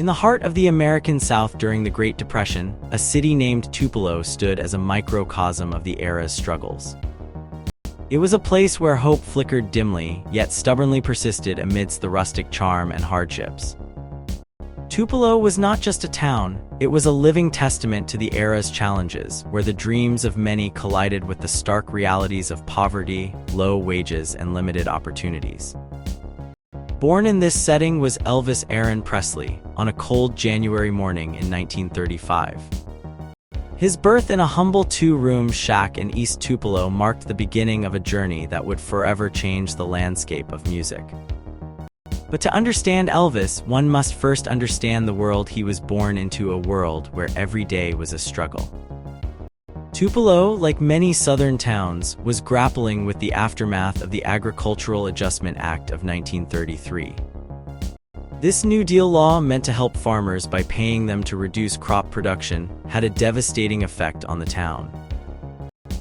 In the heart of the American South during the Great Depression, a city named Tupelo stood as a microcosm of the era's struggles. It was a place where hope flickered dimly, yet stubbornly persisted amidst the rustic charm and hardships. Tupelo was not just a town, it was a living testament to the era's challenges, where the dreams of many collided with the stark realities of poverty, low wages, and limited opportunities. Born in this setting was Elvis Presley, on a cold January morning in 1935. His birth in a humble two-room shack in East Tupelo marked the beginning of a journey that would forever change the landscape of music. But to understand Elvis, one must first understand the world he was born into, a world where every day was a struggle. Tupelo, like many southern towns, was grappling with the aftermath of the Agricultural Adjustment Act of 1933. This New Deal law, meant to help farmers by paying them to reduce crop production, had a devastating effect on the town.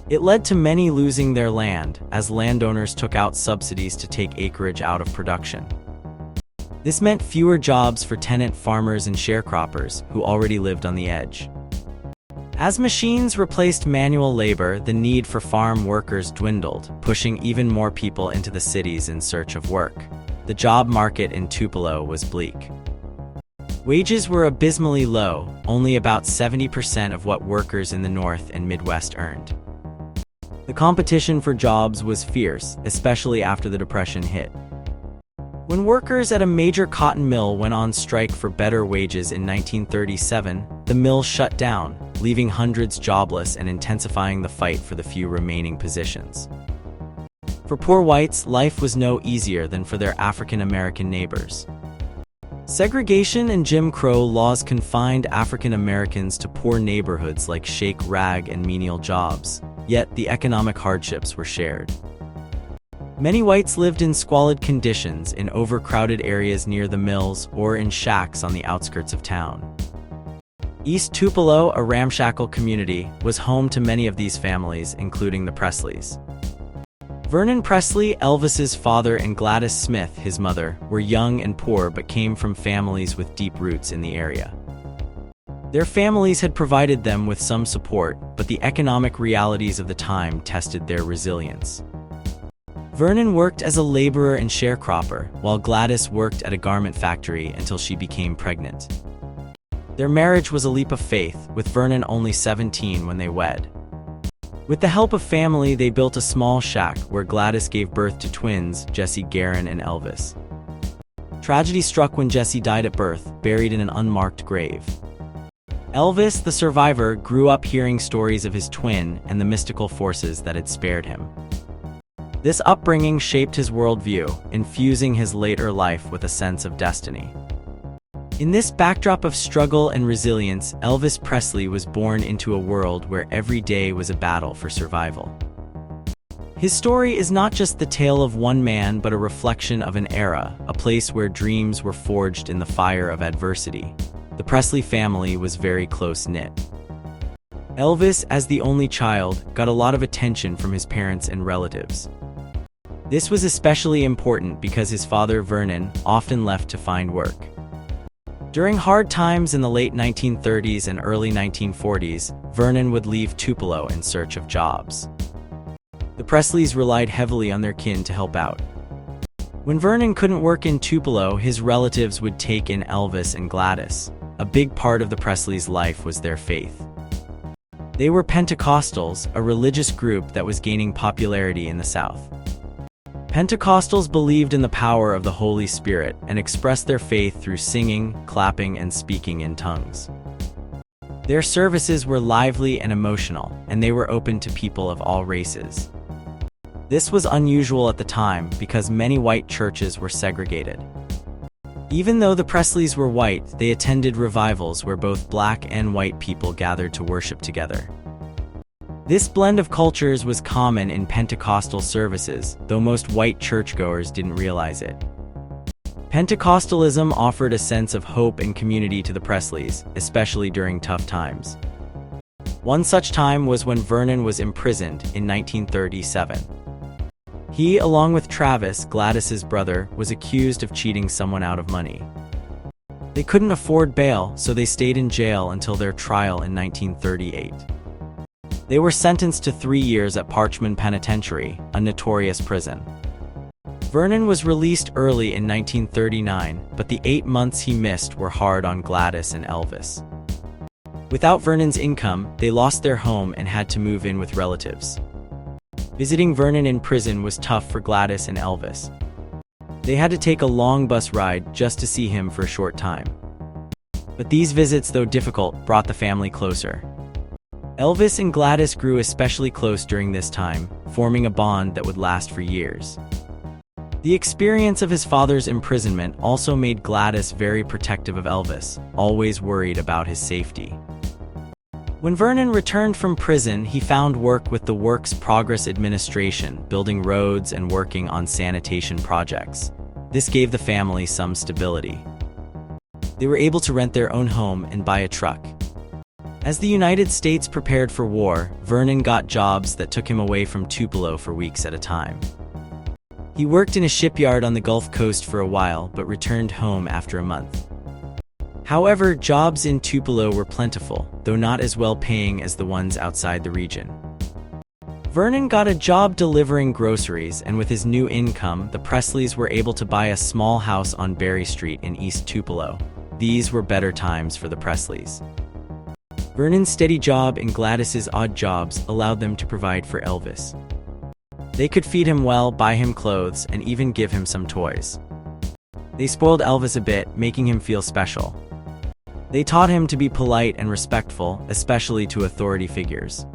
It led to many losing their land, as landowners took out subsidies to take acreage out of production. This meant fewer jobs for tenant farmers and sharecroppers, who already lived on the edge. As machines replaced manual labor, the need for farm workers dwindled, pushing even more people into the cities in search of work. The job market in Tupelo was bleak. Wages were abysmally low, only about 70% of what workers in the North and Midwest earned. The competition for jobs was fierce, especially after the Depression hit. When workers at a major cotton mill went on strike for better wages in 1937, the mill shut down, leaving hundreds jobless and intensifying the fight for the few remaining positions. For poor whites, life was no easier than for their African American neighbors. Segregation and Jim Crow laws confined African Americans to poor neighborhoods like shake, rag, and menial jobs, yet the economic hardships were shared. Many whites lived in squalid conditions in overcrowded areas near the mills or in shacks on the outskirts of town. East Tupelo, a ramshackle community, was home to many of these families, including the Presleys. Vernon Presley, Elvis's father, and Gladys Smith, his mother, were young and poor but came from families with deep roots in the area. Their families had provided them with some support, but the economic realities of the time tested their resilience. Vernon worked as a laborer and sharecropper, while Gladys worked at a garment factory until she became pregnant. Their marriage was a leap of faith, with Vernon only 17 when they wed. With the help of family, they built a small shack where Gladys gave birth to twins, Jesse Garin and Elvis. Tragedy struck when Jesse died at birth, buried in an unmarked grave. Elvis, the survivor, grew up hearing stories of his twin and the mystical forces that had spared him. This upbringing shaped his worldview, infusing his later life with a sense of destiny. In this backdrop of struggle and resilience, Elvis Presley was born into a world where every day was a battle for survival. His story is not just the tale of one man, but a reflection of an era, a place where dreams were forged in the fire of adversity. The Presley family was very close-knit. Elvis, as the only child, got a lot of attention from his parents and relatives. This was especially important because his father, Vernon, often left to find work. During hard times in the late 1930s and early 1940s, Vernon would leave Tupelo in search of jobs. The Presleys relied heavily on their kin to help out. When Vernon couldn't work in Tupelo, his relatives would take in Elvis and Gladys. A big part of the Presleys' life was their faith. They were Pentecostals, a religious group that was gaining popularity in the South. Pentecostals believed in the power of the Holy Spirit and expressed their faith through singing, clapping, and speaking in tongues. Their services were lively and emotional, and they were open to people of all races. This was unusual at the time because many white churches were segregated. Even though the Presleys were white, they attended revivals where both black and white people gathered to worship together. This blend of cultures was common in Pentecostal services, though most white churchgoers didn't realize it. Pentecostalism offered a sense of hope and community to the Presleys, especially during tough times. One such time was when Vernon was imprisoned in 1937. He, along with Travis, Gladys's brother, was accused of cheating someone out of money. They couldn't afford bail, so they stayed in jail until their trial in 1938. They were sentenced to 3 years at Parchman Penitentiary, a notorious prison. Vernon was released early in 1939, but the 8 months he missed were hard on Gladys and Elvis. Without Vernon's income, they lost their home and had to move in with relatives. Visiting Vernon in prison was tough for Gladys and Elvis. They had to take a long bus ride just to see him for a short time. But these visits, though difficult, brought the family closer. Elvis and Gladys grew especially close during this time, forming a bond that would last for years. The experience of his father's imprisonment also made Gladys very protective of Elvis, always worried about his safety. When Vernon returned from prison, he found work with the Works Progress Administration, building roads and working on sanitation projects. This gave the family some stability. They were able to rent their own home and buy a truck. As the United States prepared for war, Vernon got jobs that took him away from Tupelo for weeks at a time. He worked in a shipyard on the Gulf Coast for a while, but returned home after a month. However, jobs in Tupelo were plentiful, though not as well paying as the ones outside the region. Vernon got a job delivering groceries, and with his new income, the Presleys were able to buy a small house on Berry Street in East Tupelo. These were better times for the Presleys. Vernon's steady job and Gladys's odd jobs allowed them to provide for Elvis. They could feed him well, buy him clothes, and even give him some toys. They spoiled Elvis a bit, making him feel special. They taught him to be polite and respectful, especially to authority figures.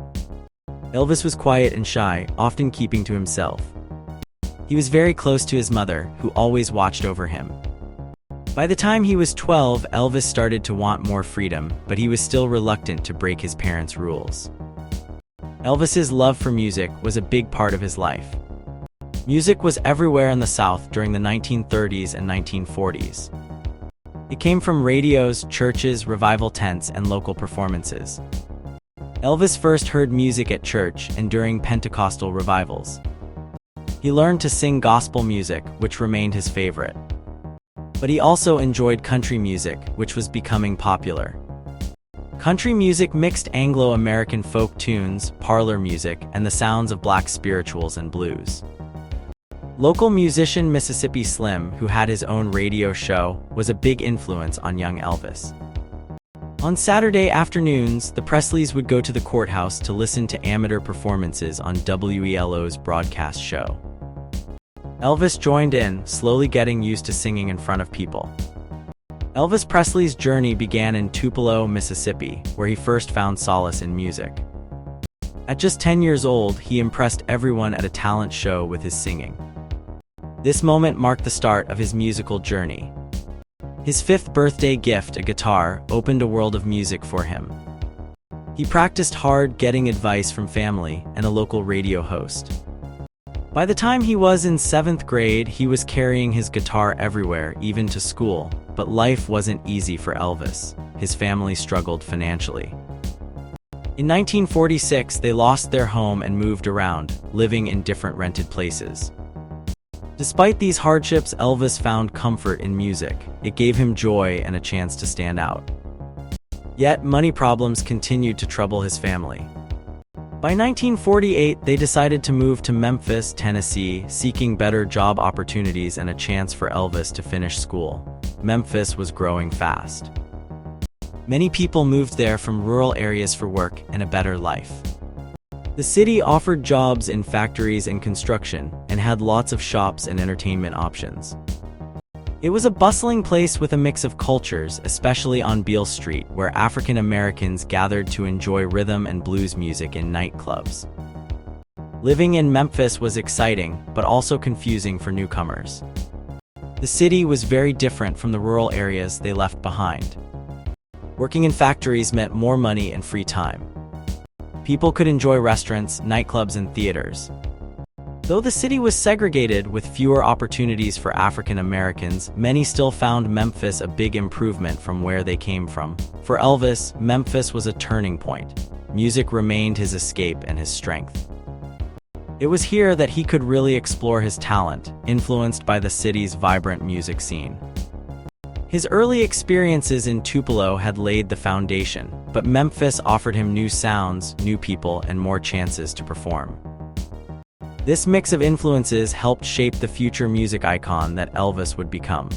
Elvis was quiet and shy, often keeping to himself. He was very close to his mother, who always watched over him. By the time he was 12, Elvis started to want more freedom, but he was still reluctant to break his parents' rules. Elvis's love for music was a big part of his life. Music was everywhere in the South during the 1930s and 1940s. It came from radios, churches, revival tents, and local performances. Elvis first heard music at church and during Pentecostal revivals. He learned to sing gospel music, which remained his favorite. But he also enjoyed country music, which was becoming popular. Country music mixed Anglo-American folk tunes, parlor music, and the sounds of black spirituals and blues. Local musician Mississippi Slim, who had his own radio show, was a big influence on young Elvis. On Saturday afternoons, the Presleys would go to the courthouse to listen to amateur performances on WELO's broadcast show. Elvis joined in, slowly getting used to singing in front of people. Elvis Presley's journey began in Tupelo, Mississippi, where he first found solace in music. At just 10 years old, he impressed everyone at a talent show with his singing. This moment marked the start of his musical journey. His 5th birthday gift, a guitar, opened a world of music for him. He practiced hard, getting advice from family and a local radio host. By the time he was in 7th grade, he was carrying his guitar everywhere, even to school. But life wasn't easy for Elvis. His family struggled financially. In 1946, they lost their home and moved around, living in different rented places. Despite these hardships, Elvis found comfort in music. It gave him joy and a chance to stand out. Yet, money problems continued to trouble his family. By 1948, they decided to move to Memphis, Tennessee, seeking better job opportunities and a chance for Elvis to finish school. Memphis was growing fast. Many people moved there from rural areas for work and a better life. The city offered jobs in factories and construction, and had lots of shops and entertainment options. It was a bustling place with a mix of cultures, especially on Beale Street, where African Americans gathered to enjoy rhythm and blues music in nightclubs. Living in Memphis was exciting, but also confusing for newcomers. The city was very different from the rural areas they left behind. Working in factories meant more money and free time. People could enjoy restaurants, nightclubs, and theaters. Though the city was segregated with fewer opportunities for African Americans, many still found Memphis a big improvement from where they came from. For Elvis, Memphis was a turning point. Music remained his escape and his strength. It was here that he could really explore his talent, influenced by the city's vibrant music scene. His early experiences in Tupelo had laid the foundation, but Memphis offered him new sounds, new people, and more chances to perform. This mix of influences helped shape the future music icon that Elvis would become.